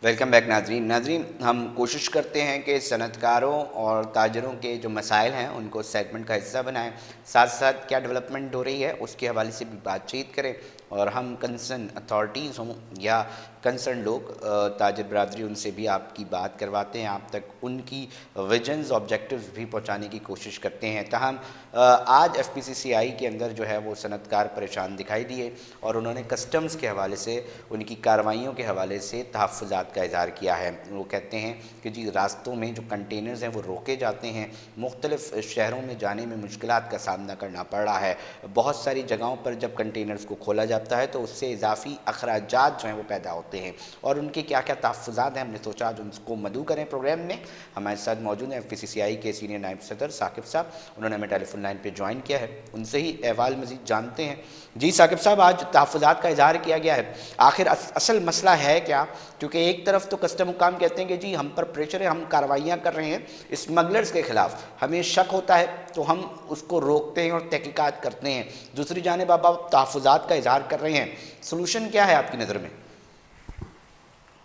Welcome back नाजरीन। हम कोशिश करते हैं कि सनतकारों और ताजरों के जो मसाइल हैं उनको सेगमेंट का हिस्सा बनाएं, साथ साथ क्या डेवलपमेंट हो रही है उसके हवाले से भी बातचीत करें और हम कंसर्न अथॉरिटीज़ हों या कंसर्न लोग ताजर बरदरी उनसे भी आपकी बात करवाते हैं, आप तक उनकी विजन्स ऑब्जेक्टिव्स भी पहुंचाने की कोशिश करते हैं। ताहम आज FPCCI के अंदर जो है वो सनतकार परेशान दिखाई दिए और उन्होंने कस्टम्स के हवाले से उनकी कार्रवाइयों के हवाले से तहफ़्फ़ुज़ात का इज़हार किया है। वो कहते हैं कि जी रास्तों में जो कंटेनर्स हैं वो रोके जाते हैं, मुख्तलिफ़ शहरों में जाने में मुश्किलात का सामना करना पड़ रहा है। बहुत सारी जगहों पर जब कंटेनर्स को खोला जाता है तो उससे इजाफ़ी अखराजात जो हैं वो पैदा होते हैं और उनके क्या क्या तहफ़्फ़ुज़ात हैं, हमने सोचा आज उनको मदऊ करें प्रोग्राम में। हमारे साथ मौजूद हैं FPCCI के सीनियर नायब सदर साकिब साहब, उन्होंने हमें टेलीफोन लाइन पर ज्वाइन किया है, उनसे ही अहवाल मज़ीद जानते हैं। जी साकिब साहब, आज तहफ़्फ़ुज़ात का इज़हार किया गया है, आखिर असल मसला है क्या? क्योंकि एक तरफ तो कस्टम हुकाम कहते हैं कि जी हम पर प्रेशर है, हम कार्रवाइयाँ कर रहे हैं स्मगलर्स के ख़िलाफ़, हमें शक होता है तो हम उसको रोकते हैं और तहकीकात करते हैं। दूसरी जानिब आप तहफ़्फ़ुज़ात का इज़हार कर रहे हैं, सलूशन क्या है आपकी नज़र में?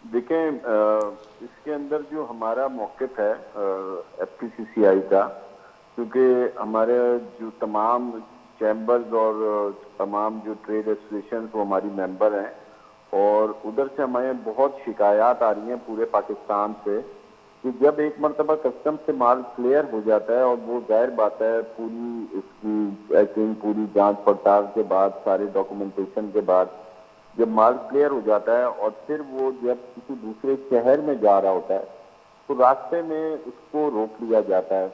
देखें, इसके अंदर जो हमारा मौक़िफ़ है FPCCI का, क्योंकि हमारे जो तमाम चैम्बर्स और तमाम जो ट्रेड एसोसिएशन वो हमारी मेंबर हैं और उधर से हमें बहुत शिकायत आ रही हैं पूरे पाकिस्तान से कि जब एक मरतबा कस्टम से माल क्लियर हो जाता है और वो जाहिर बात है पूरी इसकी चेकिंग, पूरी जांच पड़ताल के बाद, सारे डॉक्यूमेंटेशन के बाद जब माल क्लियर हो जाता है और फिर वो जब किसी दूसरे शहर में जा रहा होता है तो रास्ते में उसको रोक लिया जाता है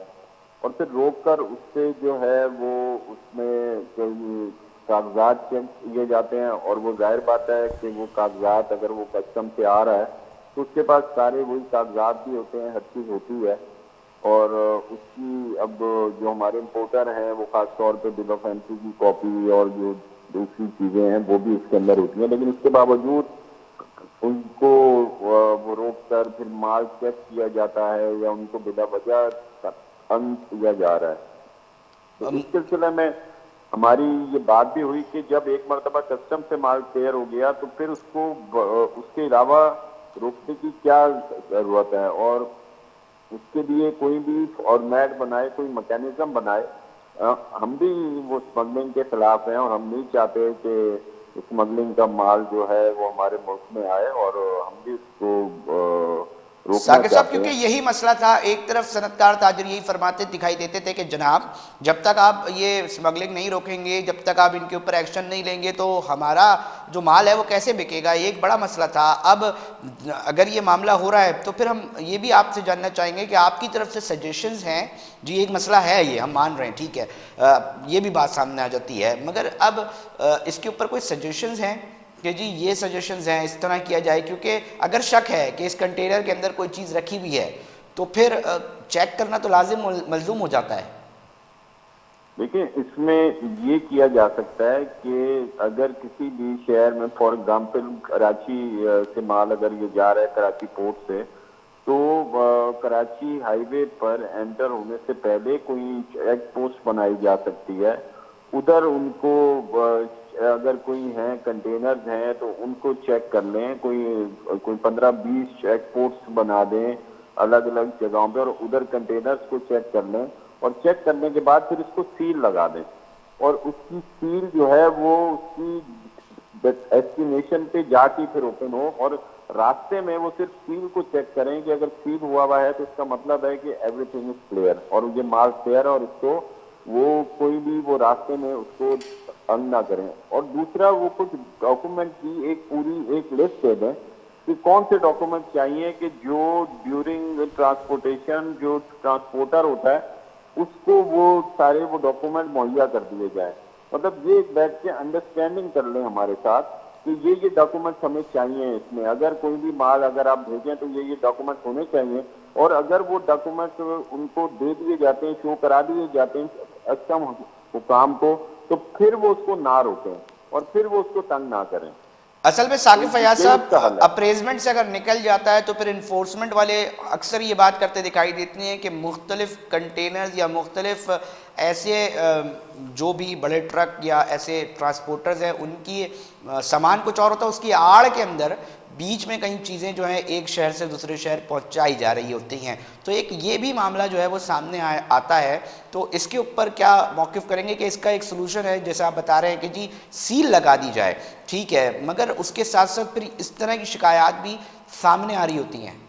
और फिर रोक कर उससे जो है वो उसमें कोई कागजात चेक किए जाते हैं और वो जाहिर बात है कि वो कागजात अगर वो कस्टम से आ रहा है तो उसके पास सारे वही कागजात भी होते हैं, हर चीज़ होती है और उसकी अब जो हमारे इम्पोर्टर हैं वो खासतौर पर बिल ऑफ एंट्री की कॉपी और जो दूसरी चीज़ें हैं वो भी उसके अंदर होती हैं, लेकिन उसके बावजूद उनको वो रोक कर फिर माल चेक किया जाता है या उनको बिला वजह तंग किया जा रहा है। तो इस सिलसिले में हमारी ये बात भी हुई कि जब एक मरतबा कस्टम से माल क्लियर हो गया तो फिर उसको उसके अलावा रोकने की क्या जरूरत है और उसके लिए कोई भी फॉर्मेट बनाए, कोई मैकेनिज्म बनाए। हम भी वो स्मगलिंग के खिलाफ हैं और हम नहीं चाहते कि स्मगलिंग का माल जो है वो हमारे मुल्क में आए और हम भी उसको रोकना साकिब साहब, चाहते क्योंकि हैं। यही मसला था, एक तरफ सनतकार ताजर यही फरमाते दिखाई देते थे कि जनाब जब तक आप ये स्मगलिंग नहीं रोकेंगे, जब तक आप इनके ऊपर एक्शन नहीं लेंगे तो हमारा जो माल है वो कैसे बिकेगा, ये एक बड़ा मसला था। अब अगर ये मामला हो रहा है तो फिर हम ये भी आपसे जानना चाहेंगे कि आपकी तरफ से सजेशंस हैं। जी एक मसला है, ये हम मान रहे हैं, ठीक है, ये भी बात सामने आ जाती है, मगर अब इसके ऊपर कोई सजेशंस हैं कि जी ये सजेशंस हैं, इस तरह किया जाए, क्योंकि अगर शक है कि इस कंटेनर के अंदर कोई चीज़ रखी हुई है तो फिर चेक करना तो लाजिम मलजूम हो जाता है। देखिए, इसमें ये किया जा सकता है कि अगर किसी भी शहर में फॉर एग्जांपल कराची से माल अगर ये जा रहा है कराची पोर्ट से, तो कराची हाईवे पर एंटर होने से पहले कोई चेक पोस्ट बनाई जा सकती है। उधर उनको अगर कोई है कंटेनर्स हैं तो उनको चेक कर लें, कोई कोई 15-20 चेक पोस्ट बना दें अलग अलग जगहों पे और उधर कंटेनर्स को चेक कर लें और चेक करने के बाद फिर इसको सील लगा दें और उसकी सील जो है वो उसकी डेस्टिनेशन पे जाके फिर ओपन हो और रास्ते में वो सिर्फ सील को चेक करें कि अगर सील हुआ है तो इसका मतलब है कि एवरीथिंग इज क्लियर और ये माल क्लियर है और इसको वो कोई भी वो रास्ते में उसको तंग ना करें। और दूसरा, वो कुछ डॉक्यूमेंट की एक पूरी एक लिस्ट दे दें कि कौन से डॉक्यूमेंट चाहिए कि जो ड्यूरिंग ट्रांसपोर्टेशन जो ट्रांसपोर्टर होता है उसको वो सारे वो डॉक्यूमेंट मुहैया कर दिए जाए। मतलब ये बैठ के अंडरस्टैंडिंग कर लें हमारे साथ कि ये डॉक्यूमेंट्स हमें चाहिए, इसमें अगर कोई भी माल अगर आप भेजें तो ये डॉक्यूमेंट्स होने चाहिए और अगर वो डॉक्यूमेंट्स उनको दे दिए जाते हैं, शो करा दिए जाते हैं कस्टम हुकाम को, तो फिर वो उसको ना रोकें और फिर वो उसको तंग ना करें। असल में साकिब तो फयाज यही साहब, उसका हल है। अप्रेजमेंट से अगर निकल जाता है तो फिर इन्फोर्समेंट वाले अक्सर ये बात करते दिखाई देती हैं कि मुख्तलिफ कंटेनर्स या मुख्तलिफ ऐसे जो भी बड़े ट्रक या ऐसे ट्रांसपोर्टर्स हैं उनकी सामान कुछ और होता है, उसकी आड़ के अंदर बीच में कई चीज़ें जो है एक शहर से दूसरे शहर पहुंचाई जा रही होती हैं। तो एक ये भी मामला जो है वो सामने आता है। तो इसके ऊपर क्या मौक़िफ़ करेंगे कि इसका एक सोल्यूशन है, जैसे आप बता रहे हैं कि जी सील लगा दी जाए, ठीक है, मगर उसके साथ साथ फिर इस तरह की शिकायत भी सामने आ रही होती हैं।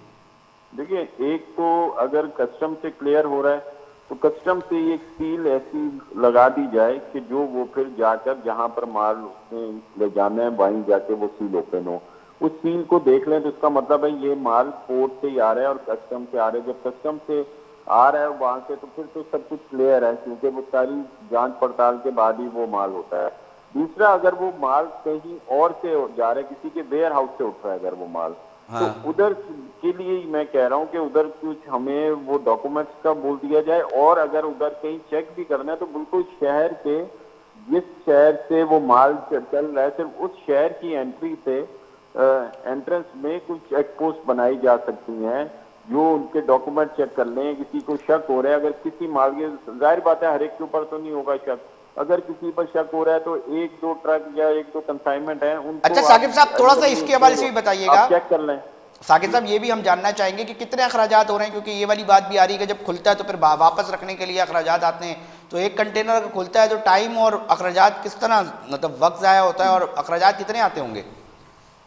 देखिए, एक तो अगर कस्टम से क्लियर हो रहा है तो कस्टम से एक सील ऐसी लगा दी जाए कि जो वो फिर जाकर जहां पर माल उसने ले जाना है वहीं जाके वो सील ओपन हो। उस सील को देख लें तो इसका मतलब है ये माल पोर्ट से ही आ रहा है और कस्टम से आ रहा है। जब कस्टम से आ रहा है वहां से तो फिर तो सब कुछ क्लियर है, क्योंकि वो सारी जांच पड़ताल के बाद ही वो माल होता है। दूसरा, अगर वो माल कहीं और से जा रहा है, किसी के वेयर हाउस से उठ रहा है अगर वो माल, तो हाँ। उधर के लिए मैं कह रहा हूँ कि उधर कुछ हमें वो डॉक्यूमेंट्स का बोल दिया जाए, और अगर उधर कहीं चेक भी करना है तो बिल्कुल शहर के, जिस शहर से वो माल चल रहा है सिर्फ उस शहर की एंट्री से एंट्रेंस में कुछ चेक पोस्ट बनाई जा सकती हैं जो उनके डॉक्यूमेंट चेक कर लें। किसी को शक हो रहा है, अगर किसी माल के, जाहिर बात है हर एक के ऊपर तो नहीं होगा शक, अगर किसी पर शक हो रहा है तो एक दो ट्रक या एक दो कंसाइनमेंट है अच्छा उनको साकिब आप साहब, थोड़ा सा इसके हवाले से भी बताइएगा। आप चेक कर लें। साकिब साहब ये भी हम जानना चाहेंगे कि कितने अखराजात हो रहे हैं, क्योंकि ये वाली बात भी आ रही है कि जब खुलता है तो फिर वापस रखने के लिए अखराजात आते हैं। तो एक कंटेनर अगर खुलता है तो टाइम और अखराजात किस तरह, मतलब वक्त ज़ाया होता है और अखराजात कितने आते होंगे?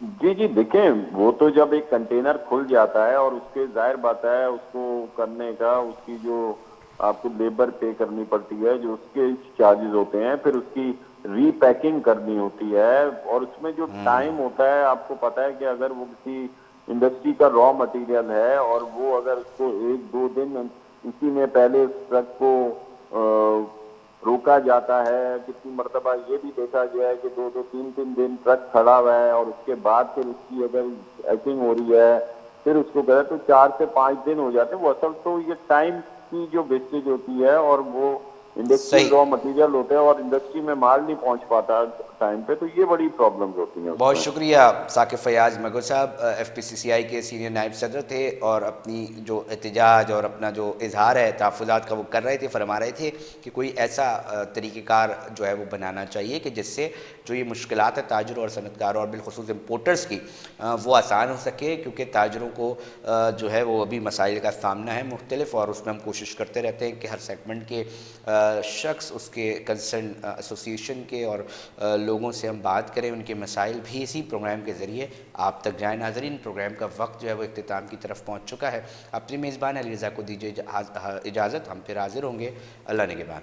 जी जी, देखें, वो तो जब एक कंटेनर खुल जाता है और उसके, जाहिर बात है उसको करने का, उसकी जो आपको लेबर पे करनी पड़ती है, जो उसके चार्जेस होते हैं, फिर उसकी रीपैकिंग करनी होती है, और उसमें जो टाइम होता है, आपको पता है कि अगर वो किसी इंडस्ट्री का रॉ मटेरियल है और वो अगर उसको एक दो दिन इसी में पहले उस ट्रक को रोका जाता है, कितनी मरतबा ये भी देखा गया है कि दो दो तीन तीन दिन ट्रक खड़ा हुआ है और उसके बाद फिर उसकी अगर चेकिंग हो रही है, फिर उसको करे तो 4 से 5 दिन हो जाते हैं। वो असल तो ये टाइम की जो वेस्टेज होती है, और वो इंडस्ट्रियल सही। रॉ मटेरियल होते हैं और इंडस्ट्री में माल नहीं पहुंच पाता टाइम पे, तो ये बड़ी प्रॉब्लम्स होती हैं बहुत उसमें। शुक्रिया साकिब फयाज मगो साहब, FPCCI के सीनियर नायब सदर थे और अपनी जो एहतजाज और अपना जो इजहार है तहफ़्फ़ुज़ात का वो कर रहे थे, फरमा रहे थे कि कोई ऐसा तरीक़ेकार जो है वो बनाना चाहिए कि जिससे जो ये मुश्किलात है ताजरों और सनतकारों और बिलख़ुसूस इम्पोर्टर्स की, वो आसान हो सके, क्योंकि ताजरों को जो है वो अभी मसाइल का सामना है मुख्तलिफ, और उसमें हम कोशिश करते रहते हैं कि हर सेगमेंट के शख्स, उसके कंसर्न एसोसिएशन के और लोगों से हम बात करें, उनके मसाइल भी इसी प्रोग्राम के ज़रिए आप तक जाए। नाज़रीन, प्रोग्राम का वक्त जो है वो इख्तिताम की तरफ पहुँच चुका है। अपनी मेज़बान अली रज़ा को दीजिए इजाज़त, हम फिर हाज़िर होंगे अल्लाह ने के बाद।